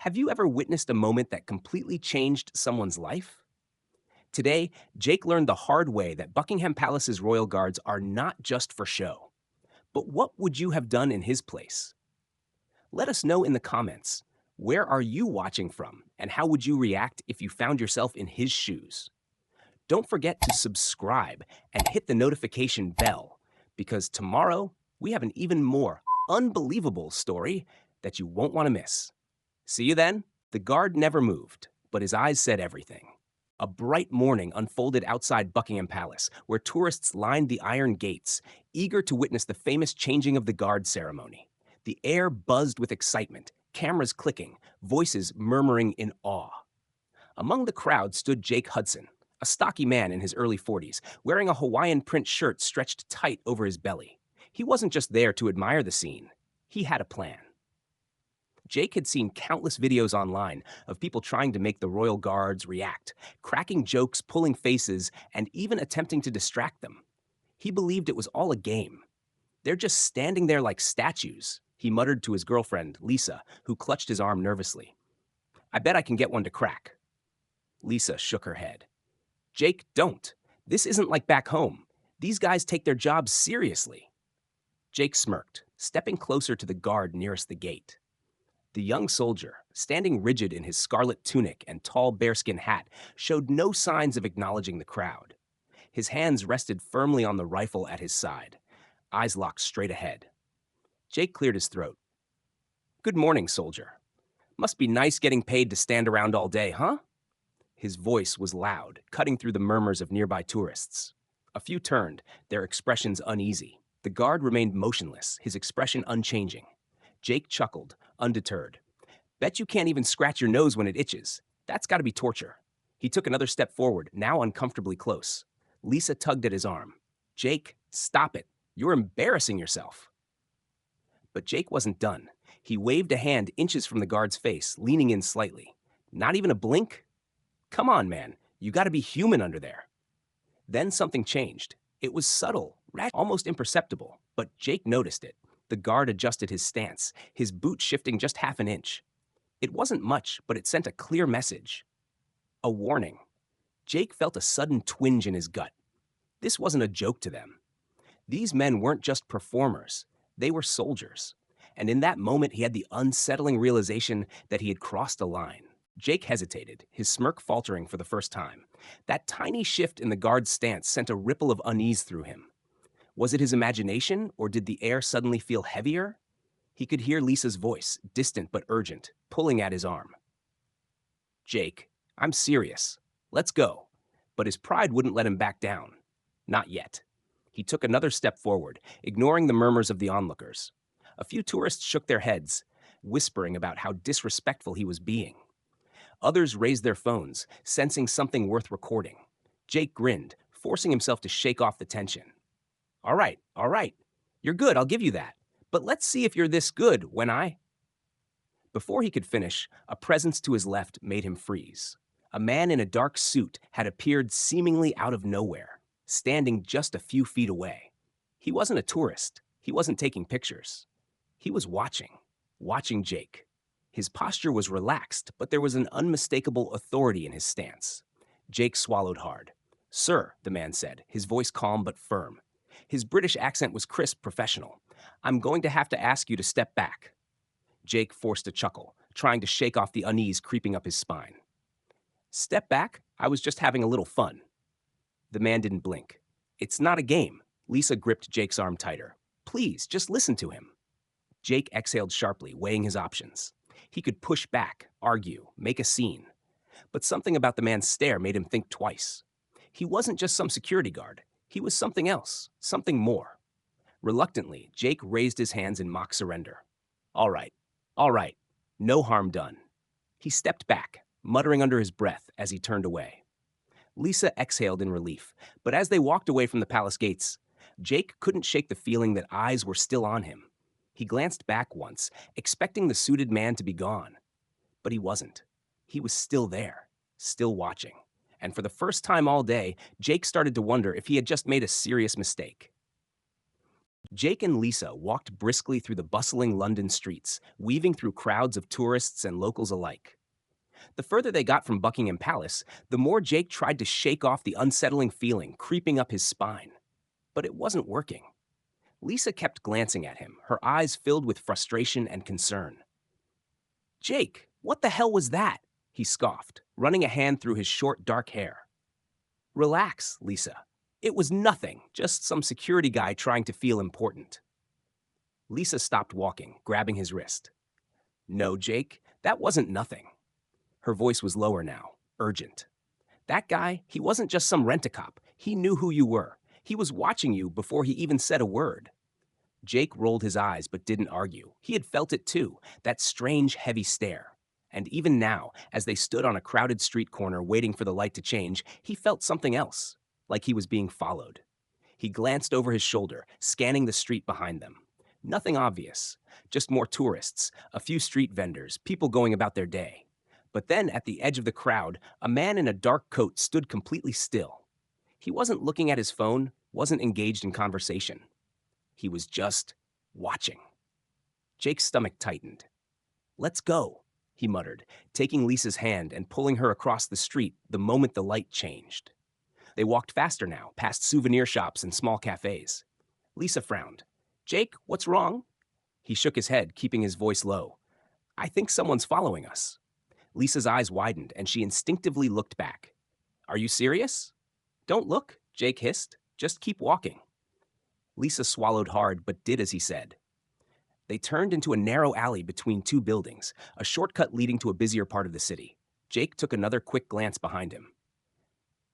Have you ever witnessed a moment that completely changed someone's life? Today, Jake learned the hard way that Buckingham Palace's royal guards are not just for show. But what would you have done in his place? Let us know in the comments. Where are you watching from, and how would you react if you found yourself in his shoes? Don't forget to subscribe and hit the notification bell, because tomorrow we have an even more unbelievable story that you won't want to miss. See you then. The guard never moved, but his eyes said everything. A bright morning unfolded outside Buckingham Palace, where tourists lined the iron gates, eager to witness the famous changing of the guard ceremony. The air buzzed with excitement, cameras clicking, voices murmuring in awe. Among the crowd stood Jake Hudson, a stocky man in his early 40s, wearing a Hawaiian print shirt stretched tight over his belly. He wasn't just there to admire the scene. He had a plan. Jake had seen countless videos online of people trying to make the royal guards react, cracking jokes, pulling faces, and even attempting to distract them. He believed it was all a game. They're just standing there like statues, he muttered to his girlfriend, Lisa, who clutched his arm nervously. I bet I can get one to crack. Lisa shook her head. Jake, don't. This isn't like back home. These guys take their jobs seriously. Jake smirked, stepping closer to the guard nearest the gate. The young soldier, standing rigid in his scarlet tunic and tall bearskin hat, showed no signs of acknowledging the crowd. His hands rested firmly on the rifle at his side, eyes locked straight ahead. Jake cleared his throat. Good morning, soldier. Must be nice getting paid to stand around all day, huh? His voice was loud, cutting through the murmurs of nearby tourists. A few turned, their expressions uneasy. The guard remained motionless, his expression unchanging. Jake chuckled, undeterred. Bet you can't even scratch your nose when it itches. That's got to be torture. He took another step forward, now uncomfortably close. Lisa tugged at his arm. Jake, stop it. You're embarrassing yourself. But Jake wasn't done. He waved a hand inches from the guard's face, leaning in slightly. Not even a blink? Come on, man. You got to be human under there. Then something changed. It was subtle, almost imperceptible, but Jake noticed it. The guard adjusted his stance, his boot shifting just half an inch. It wasn't much, but it sent a clear message. A warning. Jake felt a sudden twinge in his gut. This wasn't a joke to them. These men weren't just performers. They were soldiers. And in that moment, he had the unsettling realization that he had crossed a line. Jake hesitated, his smirk faltering for the first time. That tiny shift in the guard's stance sent a ripple of unease through him. Was it his imagination, or did the air suddenly feel heavier? He could hear Lisa's voice, distant but urgent, pulling at his arm. Jake, I'm serious. Let's go. But his pride wouldn't let him back down. Not yet. He took another step forward, ignoring the murmurs of the onlookers. A few tourists shook their heads, whispering about how disrespectful he was being. Others raised their phones, sensing something worth recording. Jake grinned, forcing himself to shake off the tension. All right. You're good, I'll give you that. But let's see if you're this good when I... Before he could finish, a presence to his left made him freeze. A man in a dark suit had appeared seemingly out of nowhere, standing just a few feet away. He wasn't a tourist. He wasn't taking pictures. He was watching Jake. His posture was relaxed, but there was an unmistakable authority in his stance. Jake swallowed hard. Sir, the man said, his voice calm but firm. His British accent was crisp, professional. I'm going to have to ask you to step back. Jake forced a chuckle, trying to shake off the unease creeping up his spine. Step back? I was just having a little fun. The man didn't blink. It's not a game. Lisa gripped Jake's arm tighter. Please, just listen to him. Jake exhaled sharply, weighing his options. He could push back, argue, make a scene. But something about the man's stare made him think twice. He wasn't just some security guard. He was something else, something more. Reluctantly, Jake raised his hands in mock surrender. All right. No harm done. He stepped back, muttering under his breath as he turned away. Lisa exhaled in relief, but as they walked away from the palace gates, Jake couldn't shake the feeling that eyes were still on him. He glanced back once, expecting the suited man to be gone. But he wasn't. He was still there, still watching. And for the first time all day, Jake started to wonder if he had just made a serious mistake. Jake and Lisa walked briskly through the bustling London streets, weaving through crowds of tourists and locals alike. The further they got from Buckingham Palace, the more Jake tried to shake off the unsettling feeling creeping up his spine. But it wasn't working. Lisa kept glancing at him, her eyes filled with frustration and concern. Jake, what the hell was that? He scoffed, running a hand through his short, dark hair. Relax, Lisa. It was nothing, just some security guy trying to feel important. Lisa stopped walking, grabbing his wrist. No, Jake, that wasn't nothing. Her voice was lower now, urgent. That guy, he wasn't just some rent-a-cop. He knew who you were. He was watching you before he even said a word. Jake rolled his eyes but didn't argue. He had felt it too, that strange, heavy stare. And even now, as they stood on a crowded street corner waiting for the light to change, he felt something else, like he was being followed. He glanced over his shoulder, scanning the street behind them. Nothing obvious, just more tourists, a few street vendors, people going about their day. But then, at the edge of the crowd, a man in a dark coat stood completely still. He wasn't looking at his phone, wasn't engaged in conversation. He was just watching. Jake's stomach tightened. Let's go, he muttered, taking Lisa's hand and pulling her across the street the moment the light changed. They walked faster now, past souvenir shops and small cafes. Lisa frowned. Jake, what's wrong? He shook his head, keeping his voice low. I think someone's following us. Lisa's eyes widened, and she instinctively looked back. Are you serious? Don't look, Jake hissed. Just keep walking. Lisa swallowed hard, but did as he said. They turned into a narrow alley between two buildings, a shortcut leading to a busier part of the city. Jake took another quick glance behind him.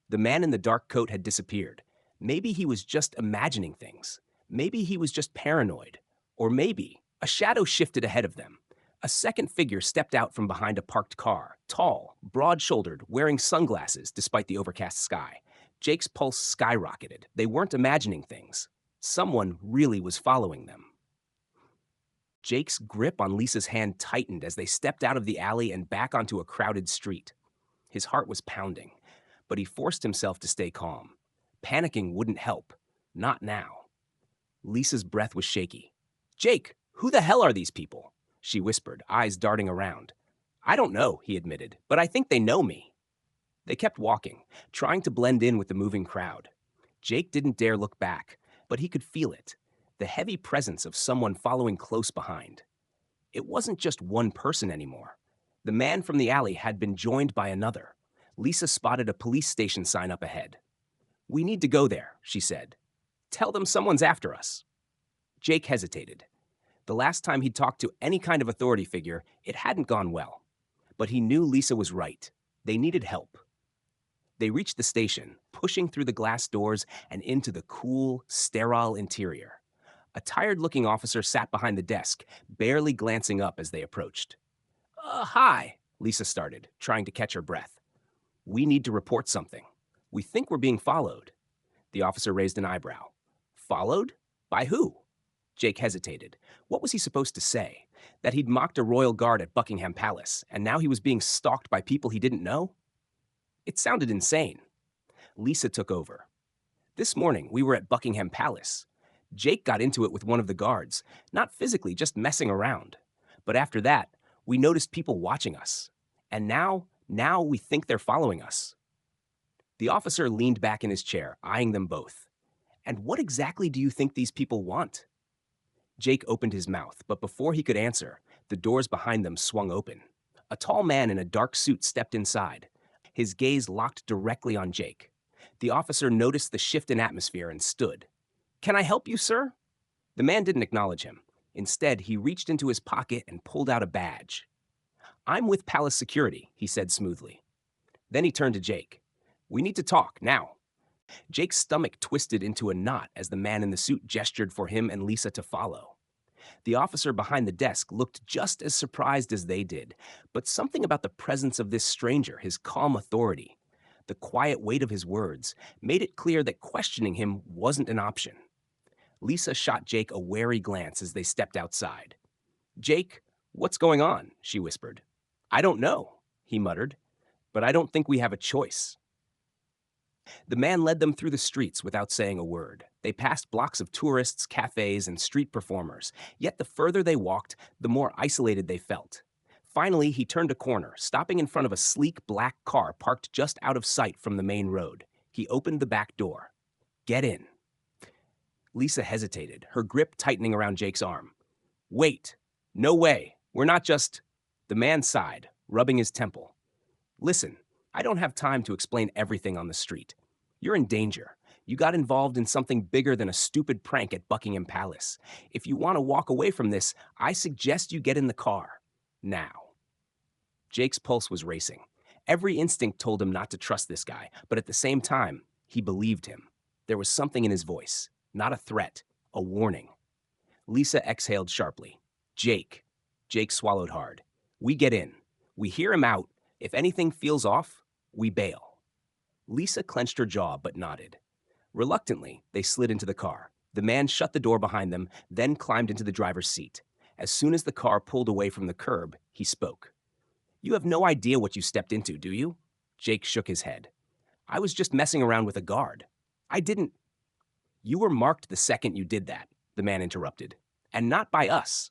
The man in the dark coat had disappeared. Maybe he was just imagining things. Maybe he was just paranoid. Or maybe a shadow shifted ahead of them. A second figure stepped out from behind a parked car, tall, broad-shouldered, wearing sunglasses despite the overcast sky. Jake's pulse skyrocketed. They weren't imagining things. Someone really was following them. Jake's grip on Lisa's hand tightened as they stepped out of the alley and back onto a crowded street. His heart was pounding, but he forced himself to stay calm. Panicking wouldn't help. Not now. Lisa's breath was shaky. Jake, who the hell are these people? She whispered, eyes darting around. I don't know, he admitted, but I think they know me. They kept walking, trying to blend in with the moving crowd. Jake didn't dare look back, but he could feel it, the heavy presence of someone following close behind. It wasn't just one person anymore. The man from the alley had been joined by another. Lisa spotted a police station sign up ahead. We need to go there, she said. Tell them someone's after us. Jake hesitated. The last time he'd talked to any kind of authority figure, it hadn't gone well. But he knew Lisa was right. They needed help. They reached the station, pushing through the glass doors and into the cool, sterile interior. A tired-looking officer sat behind the desk, barely glancing up as they approached. Hi, Lisa started, trying to catch her breath. We need to report something. We think we're being followed. The officer raised an eyebrow. Followed? By who? Jake hesitated. What was he supposed to say? That he'd mocked a royal guard at Buckingham Palace, and now he was being stalked by people he didn't know? It sounded insane. Lisa took over. This morning, we were at Buckingham Palace. Jake got into it with one of the guards, not physically, just messing around. But after that, we noticed people watching us. And now we think they're following us. The officer leaned back in his chair, eyeing them both. And what exactly do you think these people want? Jake opened his mouth, but before he could answer, the doors behind them swung open. A tall man in a dark suit stepped inside. His gaze locked directly on Jake. The officer noticed the shift in atmosphere and stood. Can I help you, sir? The man didn't acknowledge him. Instead, he reached into his pocket and pulled out a badge. I'm with Palace Security, he said smoothly. Then he turned to Jake. We need to talk, now. Jake's stomach twisted into a knot as the man in the suit gestured for him and Lisa to follow. The officer behind the desk looked just as surprised as they did, but something about the presence of this stranger, his calm authority, the quiet weight of his words, made it clear that questioning him wasn't an option. Lisa shot Jake a wary glance as they stepped outside. Jake, what's going on? She whispered. I don't know, he muttered, but I don't think we have a choice. The man led them through the streets without saying a word. They passed blocks of tourists, cafes, and street performers, yet the further they walked, the more isolated they felt. Finally, he turned a corner, stopping in front of a sleek black car parked just out of sight from the main road. He opened the back door. "Get in." Lisa hesitated, her grip tightening around Jake's arm. "Wait. No way. We're not just—" The man sighed, rubbing his temple. "Listen, I don't have time to explain everything on the street. You're in danger. You got involved in something bigger than a stupid prank at Buckingham Palace. If you want to walk away from this, I suggest you get in the car. Now." Jake's pulse was racing. Every instinct told him not to trust this guy, but at the same time, he believed him. There was something in his voice, not a threat, a warning. Lisa exhaled sharply. "Jake." Jake swallowed hard. "We get in. We hear him out. If anything feels off, we bail." Lisa clenched her jaw but nodded. Reluctantly, they slid into the car. The man shut the door behind them, then climbed into the driver's seat. As soon as the car pulled away from the curb, he spoke. "You have no idea what you stepped into, do you?" Jake shook his head. "I was just messing around with a guard. I didn't—" "You were marked the second you did that," the man interrupted. "And not by us.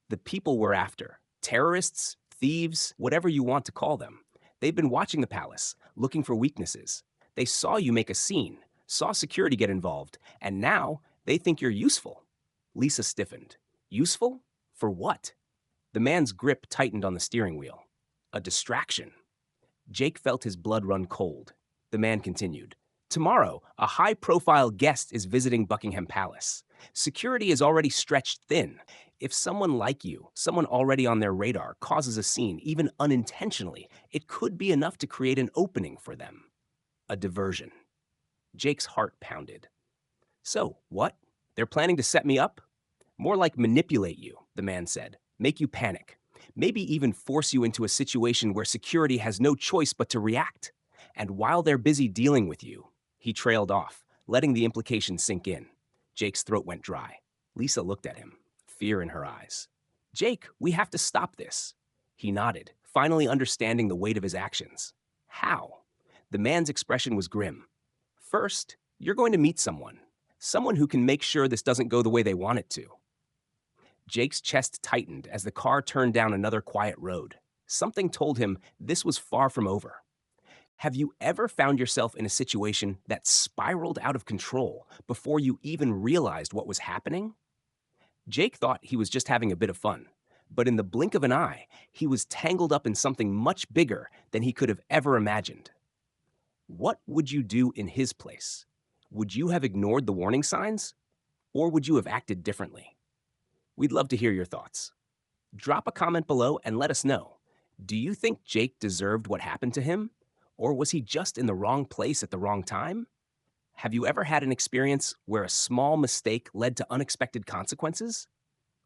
The people we're after. Terrorists, thieves, whatever you want to call them. They've been watching the palace, looking for weaknesses. They saw you make a scene, saw security get involved, and now they think you're useful." Lisa stiffened. "Useful? For what?" The man's grip tightened on the steering wheel. "A distraction." Jake felt his blood run cold. The man continued. "Tomorrow, a high-profile guest is visiting Buckingham Palace. Security is already stretched thin. If someone like you, someone already on their radar, causes a scene, even unintentionally, it could be enough to create an opening for them. A diversion." Jake's heart pounded. "So, what? They're planning to set me up?" "More like manipulate you," the man said. "Make you panic. Maybe even force you into a situation where security has no choice but to react. And while they're busy dealing with you—" He trailed off, letting the implication sink in. Jake's throat went dry. Lisa looked at him, fear in her eyes. "Jake, we have to stop this." He nodded, finally understanding the weight of his actions. "How?" The man's expression was grim. "First, you're going to meet someone. Someone who can make sure this doesn't go the way they want it to." Jake's chest tightened as the car turned down another quiet road. Something told him this was far from over. Have you ever found yourself in a situation that spiraled out of control before you even realized what was happening? Jake thought he was just having a bit of fun, but in the blink of an eye, he was tangled up in something much bigger than he could have ever imagined. What would you do in his place? Would you have ignored the warning signs? Or would you have acted differently? We'd love to hear your thoughts. Drop a comment below and let us know. Do you think Jake deserved what happened to him? Or was he just in the wrong place at the wrong time? Have you ever had an experience where a small mistake led to unexpected consequences?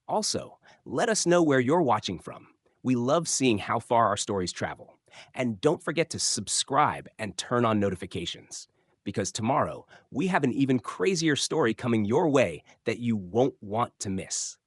Also, let us know where you're watching from. We love seeing how far our stories travel. And don't forget to subscribe and turn on notifications, because tomorrow we have an even crazier story coming your way that you won't want to miss.